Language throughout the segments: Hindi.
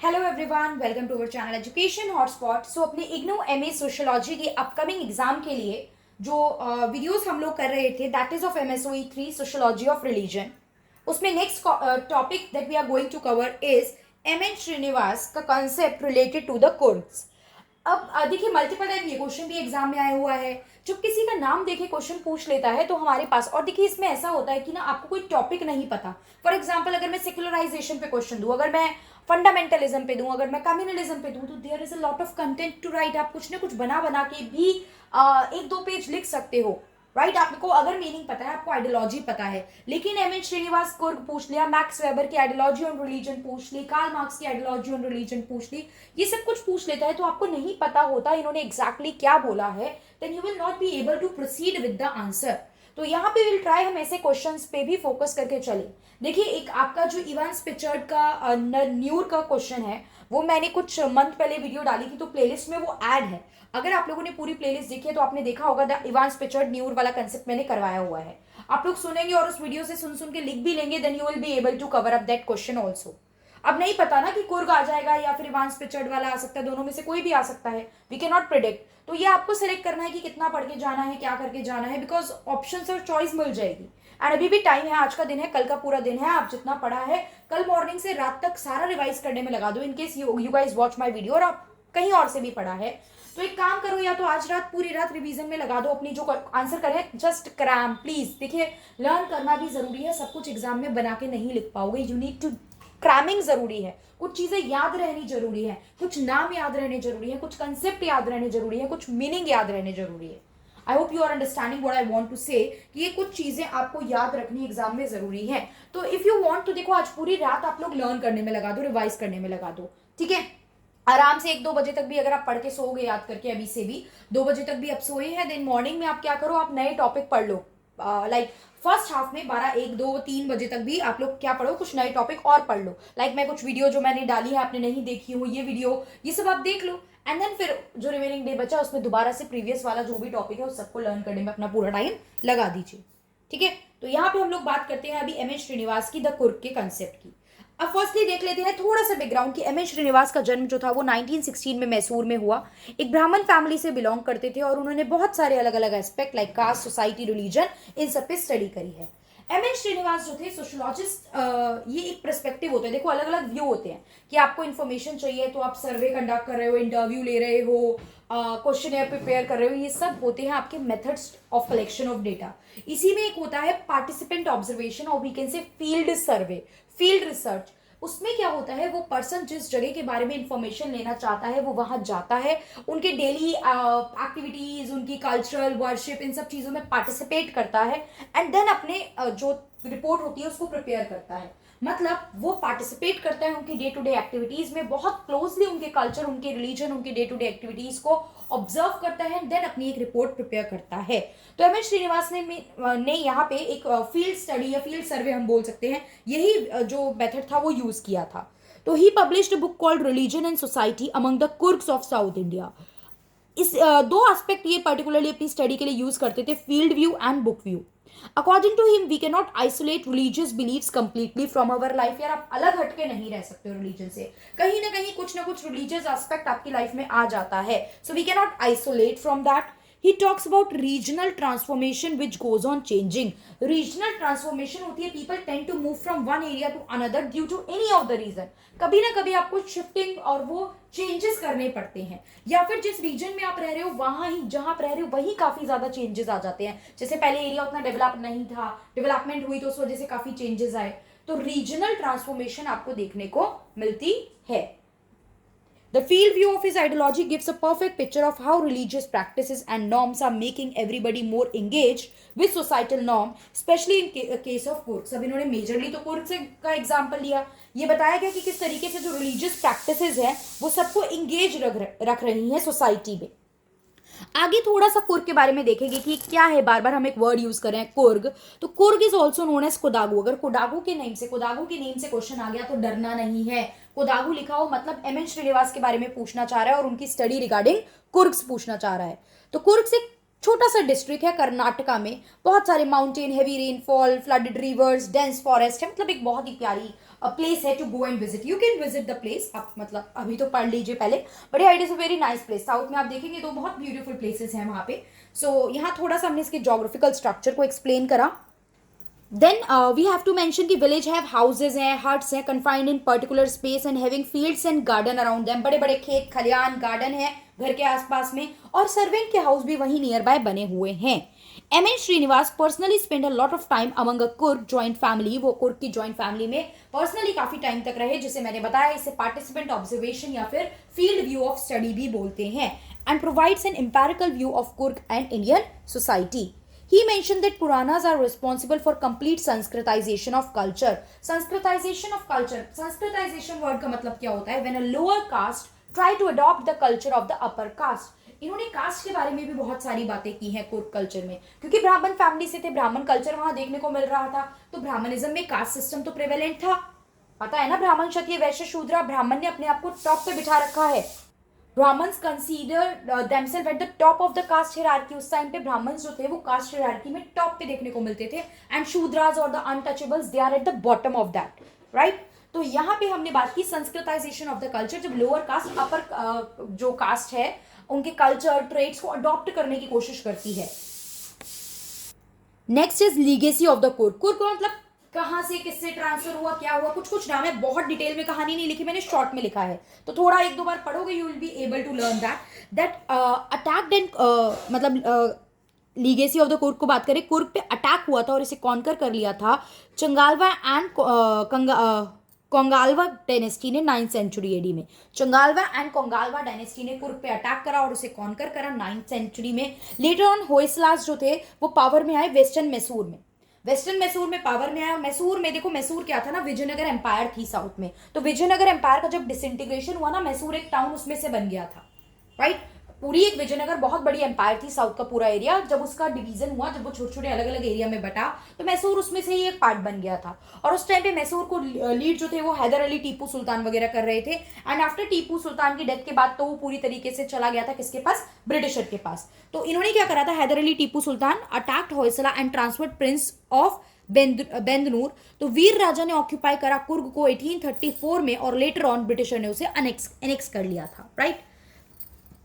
Hello everyone, welcome to our channel education hotspot. So अपने इग्नू एमए सोशियोलॉजी के अपकमिंग एग्जाम के लिए जो वीडियोस हम लोग कर रहे थे that is of MSOE 3 sociology of religion. उसमें next topic that we are going to cover is M N Srinivas का concept related to the Coorgs. अब देखिए, मल्टीपल टाइम ये क्वेश्चन भी एग्जाम में आया हुआ है। जब किसी का नाम देखे क्वेश्चन पूछ लेता है तो हमारे पास, और देखिए इसमें ऐसा होता है कि ना आपको कोई टॉपिक नहीं पता। फॉर एग्जाम्पल, अगर मैं सेक्युलराइजेशन पे क्वेश्चन दूं, अगर मैं फंडामेंटलिज्म पे दूं, अगर मैं कम्युनलिज्म पे दूं, तो there is a lot of content to write. आप कुछ ना कुछ बना बना के भी एक दो पेज लिख सकते हो, राइट। आपको अगर मीनिंग पता है, आपको आइडियोलॉजी पता है। लेकिन एम एन श्रीनिवास कुर्ग पूछ लिया, मैक्स वेबर की आइडियोलॉजी ऑन रिलीजन पूछ ली, कार्ल मार्क्स की आइडियोलॉजी ऑन रिलीजन पूछ ली, ये सब कुछ पूछ लेता है तो आपको नहीं पता होता इन्होंने एग्जैक्टली क्या बोला है, then you will not be able to proceed with the answer. तो यहाँ पे विल ट्राई हम ऐसे क्वेश्चंस पे भी फोकस करके चले। देखिए, एक आपका जो इवान स्पिचर्ड का न्यूर का क्वेश्चन है, वो मैंने कुछ मंथ पहले वीडियो डाली थी, तो प्लेलिस्ट में वो ऐड है। अगर आप लोगों ने पूरी प्लेलिस्ट देखी है तो आपने देखा होगा द इवान स्पिचर्ड न्यूर वाला कंसेप्ट मैंने करवाया हुआ है। आप लोग सुनेंगे और उस वीडियो से सुन सुन के लिख भी लेंगे, then you will be able to cover up that question also. अब नहीं पता ना कि कुर्ग आ जाएगा या फिर इवान स्पिचर्ड वाला आ सकता है, दोनों में से कोई भी आ सकता है, वी कैन नॉट प्रिडिक्ट। तो ये आपको सिलेक्ट करना है कि कितना पढ़ के जाना है, क्या करके जाना है, बिकॉज ऑप्शंस और चॉइस मिल जाएगी। एंड अभी भी टाइम है, आज का दिन है, कल का पूरा दिन है। आप जितना पढ़ा है कल मॉर्निंग से रात तक सारा रिवाइज करने में लगा दो, in case you guys watch my video और आप कहीं और से भी पढ़ा है तो एक काम करो, या तो आज रात पूरी रात रिवीजन में लगा दो, अपनी जो आंसर करें जस्ट क्रैम प्लीज। देखिए, लर्न करना भी जरूरी है, सब कुछ एग्जाम में बना के नहीं लिख पाओगे, यू नीड टू क्रैमिंग जरूरी है। कुछ चीजें याद रहनी जरूरी है, कुछ नाम याद रहने जरूरी है, कुछ कंसेप्ट याद रहने जरूरी है, कुछ मीनिंग याद रहने जरूरी है। I hope you are understanding what I want to say, कि ये कुछ चीजें आपको याद रखनी एग्जाम में जरूरी है। तो इफ यू वांट तो देखो, आज पूरी रात आप लोग लर्न करने में लगा दो, रिवाइज करने में लगा दो, ठीक है। आराम से 1-2 बजे तक भी अगर आप पढ़ के सोओगे, याद करके अभी से भी 2 बजे तक भी आप सोए हैं, देन मॉर्निंग में आप क्या करो, आप नए टॉपिक पढ़ लो। लाइक फर्स्ट हाफ में 12, 1, 2, 3 बजे तक भी आप लोग क्या पढ़ो, कुछ नए टॉपिक और पढ़ लो। लाइक मैं कुछ वीडियो जो मैंने डाली है आपने नहीं देखी हो, ये वीडियो ये सब आप देख लो। एंड देन फिर जो रिमेनिंग डे बचा उसमें दोबारा से प्रीवियस वाला जो भी टॉपिक है उस सबको लर्न करने में अपना पूरा टाइम लगा दीजिए, ठीक है। तो यहाँ पे हम लोग बात करते हैं अभी एम एन श्रीनिवास की द कुर्ग के कंसेप्ट की। अब फर्स्टली देख लेते हैं थोड़ा सा बैकग्राउंड कि एम एन श्रीनिवास का जन्म जो था वो 1916 में मैसूर में हुआ। एक ब्राह्मण फैमिली से बिलोंग करते थे और उन्होंने बहुत सारे अलग अलग aspect like caste, society, religion, इन सब पे स्टडी करी है। एम एन श्रीनिवास जो थे सोशोलॉजिस्ट, ये एक पर्सपेक्टिव होता है। देखो, अलग अलग व्यू होते हैं कि आपको इन्फॉर्मेशन चाहिए तो आप सर्वे कंडक्ट कर रहे हो, इंटरव्यू ले रहे हो, क्वेश्चन प्रिपेयर कर रहे हो, ये सब होते हैं आपके methods of collection of data. इसी में एक होता है पार्टिसिपेंट ऑब्जर्वेशन और we can say field survey, field research. उसमें क्या होता है, वो पर्सन जिस जगह के बारे में इंफॉर्मेशन लेना चाहता है वो वहां जाता है, उनके डेली एक्टिविटीज, उनकी कल्चरल वर्शिप, इन सब चीजों में पार्टिसिपेट करता है एंड देन अपने जो रिपोर्ट होती है उसको प्रिपेयर करता है। मतलब वो पार्टिसिपेट करता है उनकी डे टू डे एक्टिविटीज में, बहुत क्लोजली उनके कल्चर, उनके रिलीजन, उनके डे टू डे एक्टिविटीज को ऑब्जर्व करता है एंड देन अपनी एक रिपोर्ट प्रिपेयर करता है। तो एम एन श्रीनिवास ने यहाँ पे एक फील्ड स्टडी या फील्ड सर्वे हम बोल सकते हैं, यही जो मेथड था वो यूज किया था। तो ही published book called religion and society among the Coorgs of south India. इस दो एस्पेक्ट ये पर्टिकुलरली अपनी स्टडी के लिए यूज करते थे, field view and book view. According to him we can not isolate religious beliefs completely from our life. यार, आप अलग हटके नहीं रह सकते हो रिलीजन से, कहीं ना कुछ रिलीजियस एस्पेक्ट आपकी लाइफ में आ जाता है, so we can not isolate from that. He talks about regional transformation which goes on changing. Regional transformation होती है, people tend to move from one area to another due to any of the reason. कभी ना कभी आपको शिफ्टिंग और वो चेंजेस करने पड़ते हैं, या फिर जिस रीजन में आप रह रहे हो वहां ही जहां आप रह रहे हो वही काफी ज्यादा चेंजेस आ जाते हैं। जैसे पहले एरिया उतना डेवलप नहीं था, डेवलपमेंट हुई तो उस वजह से काफी चेंजेस आए। तो रीजनल ट्रांसफॉर्मेशन आपको देखने को मिलती है। The field view of his ideology gives a perfect picture of how religious practices and norms are making everybody more engaged with societal norm, especially in case of Coorg. अब इन्होंने मेजरली तो कुर्ग से का एग्जाम्पल लिया, ये बताया गया कि किस तरीके से जो रिलीजियस प्रैक्टिसेस हैं वो सबको इंगेज रख रही हैं सोसाइटी में। आगे थोड़ा सा कुर्ग के बारे में देखेंगे कि क्या है, बार बार हम एक वर्ड यूज कर रहे हैं कुर्ग। तो Coorg is also known as Kodagu. अगर कोडागु के नेम से क्वेश्चन आ गया तो डरना नहीं है। कोडागु लिखा हो मतलब एम एन श्रीनिवास के बारे में पूछना चाह रहा है और उनकी स्टडी रिगार्डिंग कुर्ग पूछना चाह रहा है। तो कुर्ग से छोटा सा डिस्ट्रिक्ट है कर्नाटका में, बहुत सारे mountain, heavy rainfall, flooded rivers, dense forest है, मतलब एक बहुत ही प्यारी प्लेस है to go and visit, you can visit the place. आप मतलब अभी तो पढ़ लीजिए पहले, but it is a very nice place. South में आप देखेंगे तो बहुत ब्यूटीफुल प्लेसेस हैं वहाँ पे। सो यहाँ थोड़ा सा हमने इसके जोग्राफिकल स्ट्रक्चर को एक्सप्लेन करा। Then we have to mention कि विलेज हैव हाउसेज हैं, हट्स हैं, confined in particular space and having fields and garden around them. बड़े बड़े खेत खलियान गार्डन है घर के आसपास में, और सर्वेंट के हाउस भी वहीं नियर बाय बने हुए हैं। M N Srinivas personally spend a lot of time among a Coorg joint family. वो कुर्ग की जॉइंट फैमिली में पर्सनली काफी टाइम तक रहे, जिसे मैंने बताया इसे पार्टिसिपेंट ऑब्जर्वेशन या फिर फील्ड व्यू ऑफ स्टडी भी बोलते हैं। And provides N empirical view of Coorg and Indian society. He mentioned that Puranas are responsible for complete Sanskritization of culture. Sanskritization of culture. Sanskritization word का मतलब क्या होता है? When a lower caste try to adopt the culture of the upper caste. इन्होंने कास्ट के बारे में भी बहुत सारी बातें की हैं कुर्ग कल्चर में, क्योंकि ब्राह्मण फैमिली से थे, ब्राह्मण कल्चर वहां देखने को मिल रहा था, तो ब्राह्मणिज्म में कास्ट सिस्टम तो प्रेवेलेंट था। पता है ना, ब्राह्मण क्षत्रिय वैश्य शूद्र, ब्राह्मण ने अपने आप को टॉप पे बिठा रखा है। Brahmins consider themself at the top of the caste hierarchy. उस टाइम पे ब्राह्मण्स जो थे वो कास्ट हियरार्की में टॉप पे देखने को मिलते थे, एंड शूद्रास और the untouchables they are at the bottom of that, right. तो यहाँ पे हमने बात की संस्कृताइजेशन ऑफ द कल्चर, जब लोअर कास्ट अपर जो कास्ट है उनके कल्चर ट्रेड्स को अडॉप्ट करने की कोशिश करती है। Next is legacy of the Coorg. Coorg का मतलब कहाँ से किससे ट्रांसफर हुआ, क्या हुआ, कुछ कुछ नाम है, बहुत डिटेल में कहानी नहीं लिखी मैंने, शॉर्ट में लिखा है, तो थोड़ा एक दो बार पढ़ोगे you will be able to learn that attacked and मतलब लीगेसी ऑफ द कुर्ग को बात करें, कुर्ग पे अटैक हुआ था और इसे कॉन्कर कर लिया था चंगालवा एंड कोंगालवा डायनेस्टी ने 9th सेंचुरी एडी में। चंगालवा एंड कोंगालवा डायनेस्टी ने कुर्ग पे अटैक करा और उसे कॉन्कर करा 9th सेंचुरी में। लेटर ऑन होयसलास जो थे वो पावर में आए वेस्टर्न मैसूर में, वेस्टर्न मैसूर में पावर में आया। मैसूर में देखो, मैसूर क्या था ना, विजयनगर एम्पायर थी साउथ में, तो विजयनगर एम्पायर का जब डिसइंटीग्रेशन हुआ ना, मैसूर एक टाउन उसमें से बन गया था, राइट। पूरी एक विजयनगर बहुत बड़ी एम्पायर थी, साउथ का पूरा एरिया, जब उसका डिवीजन हुआ, जब वो छोटे छोटे अलग अलग एरिया में बटा, तो मैसूर उसमें से ही एक पार्ट बन गया था। और उस टाइम पे मैसूर को लीड जो थे वो हैदर अली, टीपू सुल्तान वगैरह कर रहे थे। एंड आफ्टर टीपू सुल्तान की डेथ के बाद तो वो पूरी तरीके से चला गया था किसके पास, ब्रिटिशर के पास। तो इन्होंने क्या करा था, Haider Ali Tipu Sultan attacked Hoysala and transferred prince of Bednur. तो वीर राजा ने ऑक्यूपाई करा कुर्ग को 1834 में, और लेटर ऑन ब्रिटिशर ने उसे अनेक्स कर लिया था, राइट।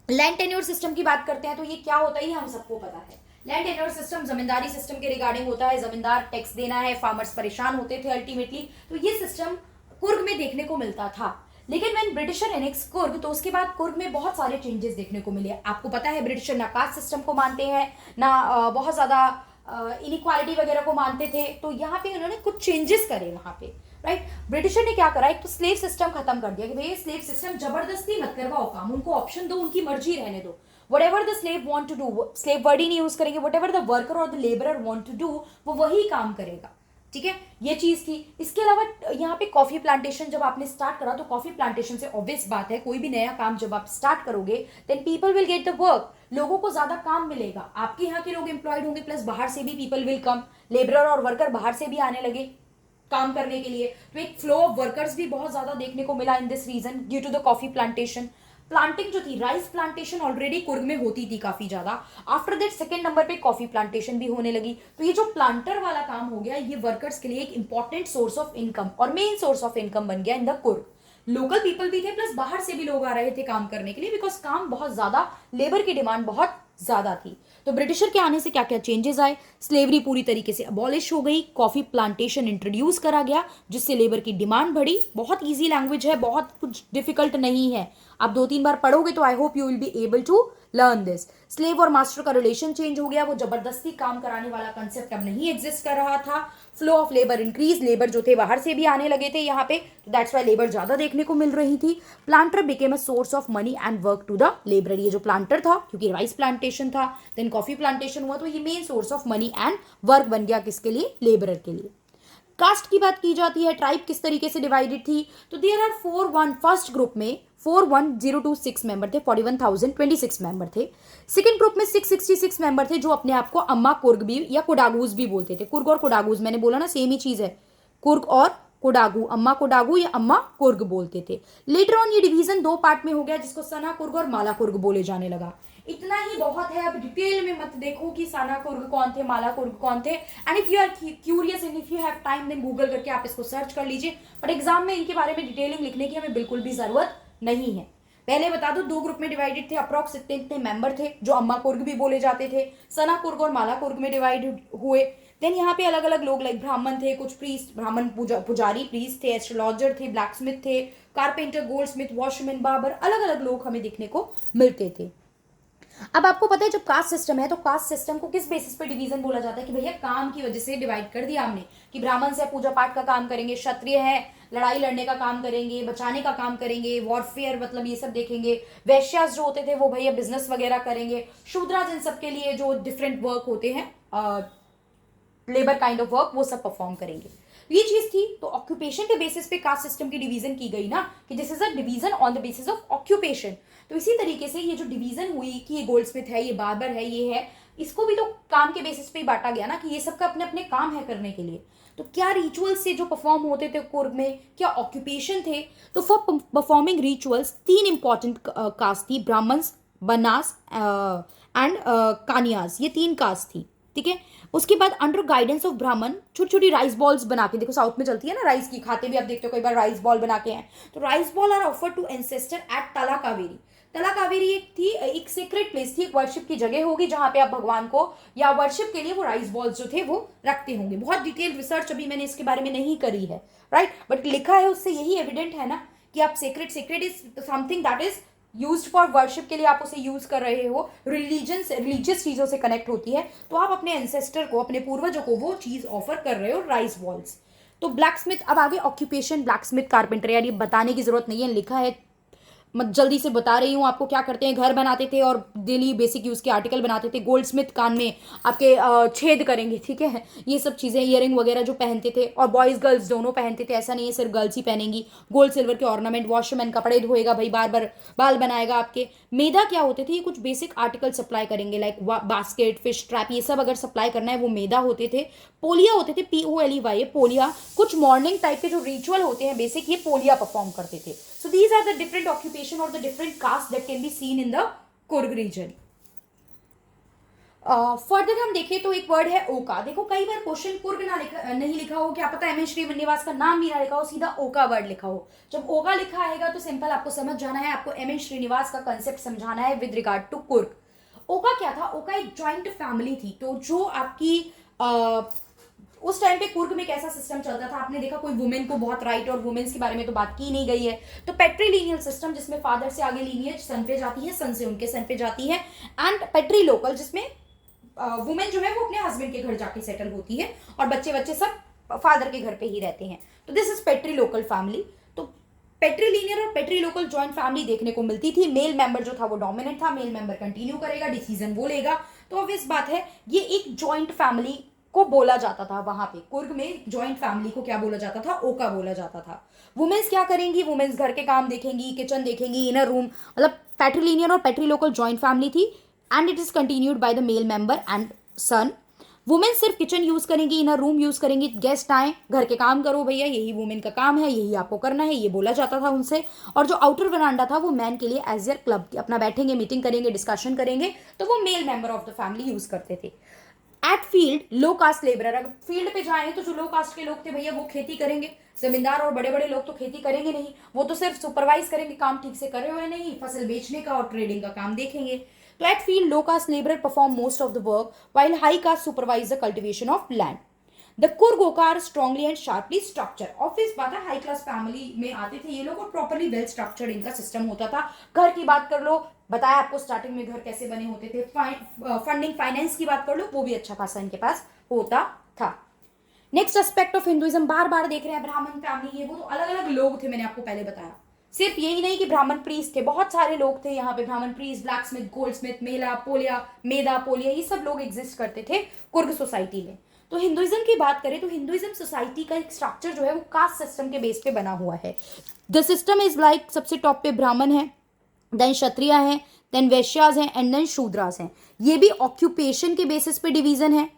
लैंड टेन्योर सिस्टम की बात करते हैं तो ये क्या होता है, ये हम सबको पता है। लैंड टेन्योर सिस्टम जमींदारी सिस्टम के रिगार्डिंग होता है, जमींदार टैक्स देना है, फार्मर्स परेशान होते थे अल्टीमेटली, तो ये सिस्टम कुर्ग में देखने को मिलता था। लेकिन व्हेन ब्रिटिशर एनेक्स कुर्ग, तो उसके बाद कुर्ग में बहुत सारे चेंजेस देखने को मिले। आपको पता है ब्रिटिशर ना कास्ट सिस्टम को मानते हैं, ना बहुत ज्यादा इनइक्वालिटी वगैरह को मानते थे, तो यहाँ पे उन्होंने कुछ चेंजेस करे वहाँ पे, राइट। ब्रिटिशर ने क्या करा, एक तो स्लेव सिस्टम खत्म कर दिया कि भाई स्लेव सिस्टम जबरदस्ती मत करवाओ काम, उनको ऑप्शन दो, उनकी मर्जी रहने दो। whatever the slave want to do, slave word ही नहीं यूज करेंगे, whatever the worker और the laborer want to do, वो वही काम करेगा, ठीक है, ये चीज थी। इसके अलावा यहाँ पे कॉफी प्लांटेशन जब आपने स्टार्ट करा, तो कॉफी प्लांटेशन से ऑब्वियस बात है, कोई भी नया काम जब आप स्टार्ट करोगे then people will get the work, लोगों को ज्यादा काम मिलेगा, आपके यहाँ के लोग एम्प्लॉयड होंगे, प्लस बाहर से भी पीपल विल कम, लेबरर और वर्कर बाहर से भी आने लगे काम करने के लिए, तो एक फ्लो ऑफ वर्कर्स भी बहुत ज्यादा देखने को मिला in this region due to the coffee plantation. Planting जो थी, राइस प्लांटेशन ऑलरेडी कुर्ग में होती थी काफी ज्यादा, आफ्टर दैट सेकंड नंबर पे कॉफी प्लांटेशन भी होने लगी। तो ये जो प्लांटर वाला काम हो गया, ये वर्कर्स के लिए एक इंपॉर्टेंट सोर्स ऑफ इनकम और मेन सोर्स ऑफ इनकम बन गया in the Coorg. Local people भी थे, प्लस बाहर से भी लोग आ रहे थे काम करने के लिए, बिकॉज काम बहुत ज्यादा, लेबर की डिमांड बहुत ज्यादा थी। तो ब्रिटिशर के आने से क्या क्या चेंजेस आए, स्लेवरी पूरी तरीके से अबॉलिश हो गई, कॉफी प्लांटेशन इंट्रोड्यूस करा गया, जिससे लेबर की डिमांड बढ़ी। बहुत इजी लैंग्वेज है, बहुत कुछ डिफिकल्ट नहीं है, आप 2-3 बार पढ़ोगे तो I hope you will be able to learn this. Slave और मास्टर का रिलेशन चेंज हो गया, वो जबरदस्ती काम कराने वाला कंसेप्ट अब नहीं एग्जिस्ट कर रहा था। Flow of labour increase, labour जो थे बाहर से भी आने लगे थे यहाँ पे, तो दैट्स वाई लेबर ज्यादा देखने को मिल रही थी। Planter became a source of money and work to the labour. ये जो प्लांटर था, क्योंकि राइस प्लांटेशन था, देन कॉफी प्लांटेशन हुआ, तो ये main source of money and work बन गया किसके लिए, लेबरर के लिए। कास्ट की बात की जाती है, ट्राइब किस तरीके से डिवाइडेड थी, तो देयर आर 4-1 फर्स्ट ग्रुप में 41,026 मेंबर थे, 41,026 मेंबर थे। सेकंड ग्रुप में 666 मेंबर थे, जो अपने आप को अम्मा कुर्ग भी या कोडागूज भी बोलते थे। कुर्ग और कोडागूज मैंने बोला ना सेम ही चीज है, कुर्ग और कोडागू, अम्मा कोडागू या अम्मा कुर्ग बोलते थे। लेटर ऑन ये डिवीजन 2 पार्ट में हो गया, जिसको सना कुर्ग और माला कुर्ग बोले जाने लगा। इतना ही बहुत है, अब डिटेल में मत देखो कि साना कुर्ग कौन थे, माला कुर्ग कौन थे। And if you are curious and if you have time then Google करके आप इसको सर्च कर लीजिए, बट एग्जाम में इनके बारे में डिटेलिंग लिखने की हमें बिल्कुल भी जरूरत नहीं है। पहले बता दो, 2 ग्रुप में डिवाइडेड थे, अप्रॉक्स इतने इतने मेंबर थे, जो अम्मा कुर्ग भी बोले जाते थे, सना कुर्ग और माला कुर्ग में डिवाइड हुए। देन यहाँ पे अलग अलग लोग लाइक ब्राह्मण थे, कुछ प्रीस्ट, ब्राह्मण पुजारी प्रीस्ट थे, एस्ट्रोलॉजर थे, ब्लैक स्मिथ थे, carpenter, gold smith, washman, barber, अलग अलग लोग हमें देखने को मिलते थे। अब आपको पता है जब कास्ट सिस्टम है तो कास्ट सिस्टम को किस बेसिस पे डिवीजन बोला जाता है कि भैया काम की वजह से डिवाइड कर दिया हमने, कि ब्राह्मण से पूजा पाठ का काम करेंगे, क्षत्रिय है लड़ाई लड़ने का काम करेंगे, बचाने का काम करेंगे, वॉरफेयर मतलब ये सब देखेंगे, वैश्यास जो होते थे वो भैया बिजनेस वगैरह करेंगे, शूद्राज इन सब के लिए जो डिफरेंट वर्क होते हैं, लेबर काइंड ऑफ वर्क, वो सब परफॉर्म करेंगे। ये चीज थी। तो ऑक्यूपेशन के बेसिस पे कास्ट सिस्टम की डिवीजन की गई ना, कि this is a division on the basis of occupation. तो इसी तरीके से ये जो डिवीजन हुई कि ये गोल्डस्मिथ है, ये बार्बर है, ये है, इसको भी तो काम के बेसिस पे ही बांटा गया ना, कि ये सबका अपने अपने काम है करने के लिए। तो क्या रिचुअल्स से जो परफॉर्म होते थे कुर्ग में, क्या ऑक्यूपेशन थे? तो for performing rituals 3 important caste थी, ब्राह्मण्स, बनास एंड कानियाज, ये 3 कास्ट थी, ठीक है। उसके बाद अंडर गाइडेंस ऑफ ब्राह्मण छोटी छोटी राइस बॉल्स बना के, देखो साउथ में चलती है ना राइस की, खाते भी आप देखते हो कई बार राइस बॉल बना के हैं, तो rice ball are offer to ancestor at Talakaveri. तला कावेरी एक थी, एक सीक्रेट प्लेस थी, एक वर्शिप की जगह होगी जहां पे आप भगवान को या वर्शिप के लिए वो राइस बॉल्स जो थे वो रखते होंगे। बहुत डिटेल रिसर्च अभी मैंने इसके बारे में नहीं करी है, राइट, बट लिखा है उससे यही एविडेंट है ना कि आप secret is something that is use for worship के लिए आप उसे यूज कर रहे हो, रिलीजियस चीजों से कनेक्ट होती है, तो आप अपने एंसेस्टर को, अपने पूर्वजों को वो चीज ऑफर कर रहे हो, राइस बॉल्स। तो ब्लैक स्मिथ, अब आगे ऑक्यूपेशन, ब्लैक स्मिथ, कारपेंटर, यार ये बताने की जरूरत नहीं है, लिखा है, मैं जल्दी से बता रही हूँ आपको। क्या करते हैं, घर बनाते थे और डेली बेसिक यूज के आर्टिकल बनाते थे। गोल्ड स्मिथ कान में आपके छेद करेंगे, ठीक है, ये सब चीजें, ईयरिंग वगैरह जो पहनते थे, और बॉयज गर्ल्स दोनों पहनते थे, ऐसा नहीं है सिर्फ गर्ल्स ही पहनेंगी। गोल्ड सिल्वर के ऑर्नामेंट, वॉशमैन कपड़े धोएगा भाई, बार बार बाल बनाएगा आपके। मेधा क्या होते थे, ये कुछ बेसिक आर्टिकल सप्लाई करेंगे लाइक बास्केट, फिश ट्रैप, ये सब अगर सप्लाई करना है वो मेधा होते थे। पोलिया होते थे, POLEY, पोलिया, कुछ मॉर्निंग टाइप के जो रिचुअल होते हैं बेसिक, ये पोलिया परफॉर्म करते थे। So these are the different occupation or the different caste that can be seen in the Kurg region. Further हम देखें तो एक वर्ड है ओका। देखो कई बार क्वेश्चन कुर्ग नहीं लिखा हो, क्या पता एम एन श्रीनिवास का नाम भी ना लिखा हो, सीधा ओका वर्ड लिखा हो। जब ओका लिखा आएगा तो सिंपल आपको समझ जाना है, आपको एम एन श्रीनिवास का कंसेप्ट समझाना है विद रिगार्ड टू कुर्ग। ओका क्या था, ओका एक ज्वाइंट फैमिली थी। तो जो आपकी उस टाइम पे कुर्ग में कैसा सिस्टम चलता था, आपने देखा कोई वुमेन को बहुत राइट, और वुमेन्स के बारे में तो बात की नहीं गई है। तो पेट्रीलिनियल सिस्टम जिसमें फादर से आगे लीनियज सन पे जाती है, सन से उनके सन पे जाती है, एंड पेट्री लोकल जिसमें वुमेन जो है वो अपने हस्बैंड के घर जाके सेटल होती है और बच्चे बच्चे सब फादर के घर पे ही रहते हैं। तो this is petri local family. तो पेट्रीलिनियर और पेट्री लोकल ज्वाइंट फैमिली देखने को मिलती थी। मेल मेंबर जो था वो डोमिनेंट था, मेल मेंबर कंटिन्यू करेगा, डिसीजन वो लेगा। तो ऑब्वियस बात है ये एक ज्वाइंट फैमिली को बोला जाता था। वहां पे कुर्ग में ज्वाइंट फैमिली को क्या बोला जाता था, ओका बोला जाता था। वुमेन्स क्या करेंगी, वुमेन्स घर के काम देखेंगी, किचन देखेंगी, इनर रूम, मतलब पेट्रीलिनियर और पेट्री लोकल ज्वाइंट फैमिली थी and it is continued by the male member and son. Women सिर्फ किचन यूज करेंगी, इनर रूम यूज करेंगी, गेस्ट आए घर के काम करो भैया, यही वुमेन का काम है, यही आपको करना है, ये बोला जाता था उनसे। और जो आउटर वरांडा था वो मैन के लिए एज एयर क्लब, अपना बैठेंगे, मीटिंग करेंगे, डिस्कशन करेंगे, तो वो male member of the family use करते थे। At field low caste labourer, अगर फील्ड पे जाएं तो जो लो कास्ट के लोग थे भैया वो खेती करेंगे। जमींदार और बड़े बड़े लोग तो खेती करेंगे नहीं, वो तो सिर्फ सुपरवाइज करेंगे, काम ठीक से करे हुए नहीं, फसल बेचने का और ट्रेडिंग का काम देखेंगे। तो at field low caste labourer perform most of the work while high caste supervise the cultivation of land. The Coorg okka are strongly and sharply structure. Obvious बात है हाई क्लास फैमिली में आते थे ये लोग और प्रॉपरली वेल स्ट्रक्चर्ड इनका सिस्टम होता था। घर की बात कर लो, बताया आपको स्टार्टिंग में घर कैसे बने होते थे। फंडिंग फाइनेंस की बात कर लो, वो भी अच्छा खासा इनके पास होता था। नेक्स्ट एस्पेक्ट ऑफ हिंदुइज्म, बार बार देख रहे हैं ब्राह्मण फैमिली, ये वो तो अलग अलग लोग थे, मैंने आपको पहले बताया। सिर्फ यही नहीं कि ब्राह्मण प्रीस्ट थे, बहुत सारे लोग थे यहाँ पे, Brahmin priest, blacksmith, goldsmith, Meda Poleya, Medha Poleya, ये सब लोग एग्जिस्ट करते थे कुर्ग सोसाइटी में। तो हिंदुइज्म की बात करें तो हिंदुइज्म सोसाइटी का एक स्ट्रक्चर जो है वो कास्ट सिस्टम के बेस पे बना हुआ है। द सिस्टम इज लाइक, सबसे टॉप पे ब्राह्मण है, देन क्षत्रिय हैं, देन वैश्यास हैं एंड देन शूद्रास हैं। ये भी ऑक्यूपेशन के बेसिस पे डिवीजन है।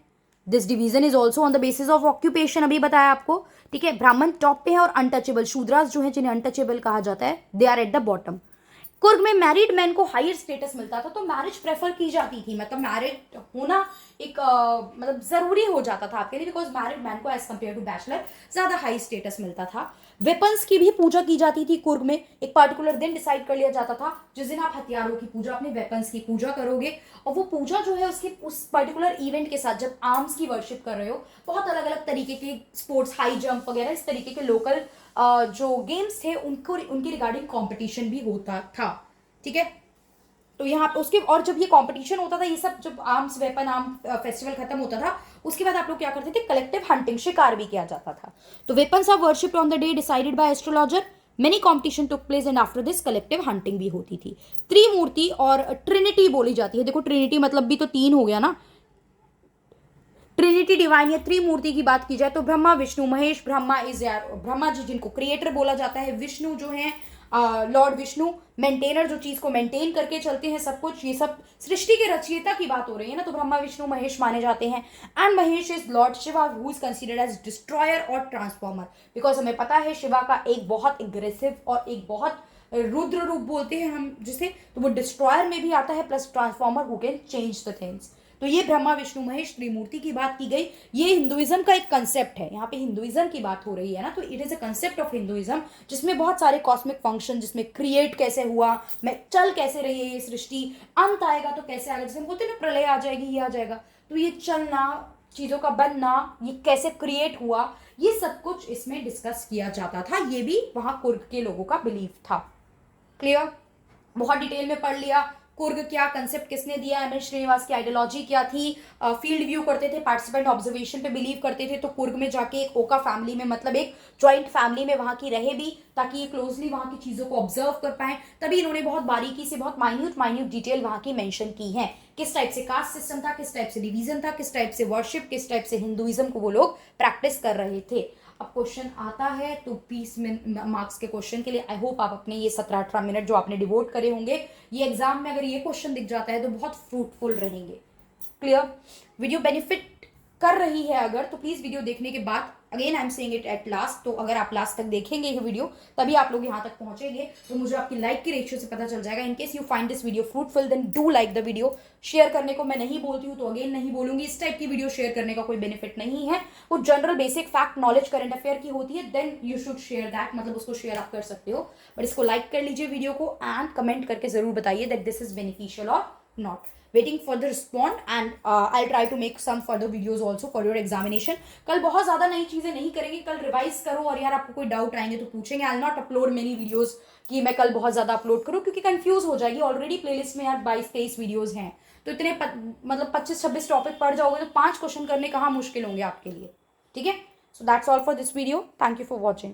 This division is also on the basis of occupation, अभी बताया आपको, ठीक है। ब्राह्मण टॉप पे है और अनटचेबल, शूद्रास जो है जिन्हें अनटचेबल कहा जाता है, they are at the bottom. Coorg में मैरिड मैन को हायर स्टेटस मिलता था, तो मैरिज प्रेफर की जाती थी, मतलब मैरिड होना एक मतलब जरूरी हो जाता था आपके लिए, बिकॉज मैरिड मैन को एज कम्पेयर टू बैचलर ज्यादा हाई स्टेटस मिलता था। वेपन्स की भी पूजा की जाती थी कुर्ग में, एक पर्टिकुलर दिन डिसाइड कर लिया जाता था जिस दिन आप हथियारों की पूजा, अपने वेपन्स की पूजा करोगे, और वो पूजा जो है उसके उस पर्टिकुलर इवेंट के साथ, जब आर्म्स की वर्शिप कर रहे हो, बहुत अलग अलग तरीके के स्पोर्ट्स, हाई जंप वगैरह इस तरीके के लोकल जो गेम्स थे उनको उनकी रिगार्डिंग कॉम्पिटिशन भी होता था। ठीक है, तो यहाँ पे उसके, और जब ये कंपटीशन होता था, ये सब जब आर्म्स वेपन आर्म फेस्टिवल खत्म होता था, उसके बाद आप लोग क्या करते थे, कलेक्टिव हंटिंग, शिकार भी किया जाता था। तो weapons of worship on the day decided by astrologer, many competition took place and after this collective hunting भी होती थी। त्रिमूर्ति और ट्रिनिटी बोली जाती है। देखो ट्रिनिटी मतलब भी तो तीन हो गया ना, ट्रिनिटी डिवाइन या त्रिमूर्ति की बात की जाए तो ब्रह्मा विष्णु महेश। ब्रह्मा इज यार ब्रह्मा जी जिनको क्रिएटर बोला जाता है, विष्णु जो है लॉर्ड विष्णु मेंटेनर, जो चीज को मेंटेन करके चलते हैं सब कुछ, ये सब सृष्टि के रचयिता की बात हो रही है ना, तो ब्रह्मा विष्णु महेश माने जाते हैं। And Mahesh is lord Shiva who is considered as destroyer और ट्रांसफॉर्मर, बिकॉज हमें पता है शिवा का एक बहुत एग्रेसिव और एक बहुत रुद्र रूप बोलते हैं हम जिसे, तो वो डिस्ट्रॉयर में भी आता है plus transformer who can change the things. तो ये ब्रह्मा विष्णु महेश त्रिमूर्ति की बात की गई। ये हिंदुइज्म का एक कंसेप्ट है, यहाँ पे हिंदुइज्म की बात हो रही है ना, तो it is a concept of Hinduism जिसमें बहुत सारे कॉस्मिक फंक्शन, जिसमें क्रिएट कैसे हुआ, मैं चल कैसे रही है ये सृष्टि, अंत आएगा तो कैसे आएगा, जैसे हम बोलते हैं ना प्रलय आ जाएगी, ये आ जाएगा, तो ये चलना, चीजों का बनना, ये कैसे क्रिएट हुआ, ये सब कुछ इसमें डिस्कस किया जाता था। ये भी वहां कुर्ग के लोगों का बिलीफ था। क्लियर, बहुत डिटेल में पढ़ लिया। कुर्ग क्या, कंसेप्ट किसने दिया, एम एस श्रीनिवास की आइडियोलॉजी क्या थी, फील्ड व्यू करते थे, पार्टिसिपेंट ऑब्जर्वेशन पे बिलीव करते थे, तो कुर्ग में जाके एक ओका फैमिली में, मतलब एक ज्वाइंट फैमिली में वहां की रहे भी, ताकि ये क्लोजली वहां की चीजों को ऑब्जर्व कर पाए, तभी इन्होंने बहुत बारीकी से, बहुत माइन्यूट माइन्यूट डिटेल वहां की मेंशन की है। किस टाइप से कास्ट सिस्टम था, किस टाइप से डिवीजन था, किस टाइप से वर्शिप, किस टाइप से हिंदुइज्म को वो लोग प्रैक्टिस कर रहे थे। अब क्वेश्चन आता है तो 20 मार्क्स के क्वेश्चन के लिए आई होप आप अपने ये 17-18 मिनट जो आपने डिवोट करे होंगे, ये एग्जाम में अगर ये क्वेश्चन दिख जाता है तो बहुत फ्रूटफुल रहेंगे। क्लियर, वीडियो बेनिफिट कर रही है अगर, तो प्लीज वीडियो देखने के बाद, again I am saying it at last, तो अगर आप लास्ट तक देखेंगे ये वीडियो तभी आप लोग यहाँ तक पहुंचेंगे, तो मुझे आपकी लाइक की रेशियो से पता चल जाएगा। In case you find this video fruitful then do like the video. Share करने को मैं नहीं बोलती हूँ, तो अगेन नहीं बोलूंगी, इस टाइप की वीडियो शेयर करने का कोई बेनिफिट नहीं है। वो general basic fact knowledge current affair की होती है, then you should share that, मतलब उसको शेयर आप कर सकते हो, बट इसको लाइक कर लीजिए वीडियो को, एंड कमेंट करके जरूर बताइए दैट दिस इज बेनिफिशियल और not. Waiting for the response and I'll try to make some further videos also for your examination. कल बहुत ज़्यादा नई चीज़ें नहीं करेंगे, कल रिवाइज करो, और यार आपको कोई डाउट आएंगे तो पूछेंगे। I'll not upload many videos कि मैं कल बहुत ज़्यादा अपलोड करूँ, क्योंकि कंफ्यूज हो जाएगी। ऑलरेडी प्लेलिस्ट में यार 22-23 वीडियोज़ हैं, तो इतने मतलब 25-26 टॉपिक पढ़ जाओगे तो 5 क्वेश्चन करने कहाँ मुश्किल होंगे आपके लिए। ठीक है, so that's all for this video, thank you for watching.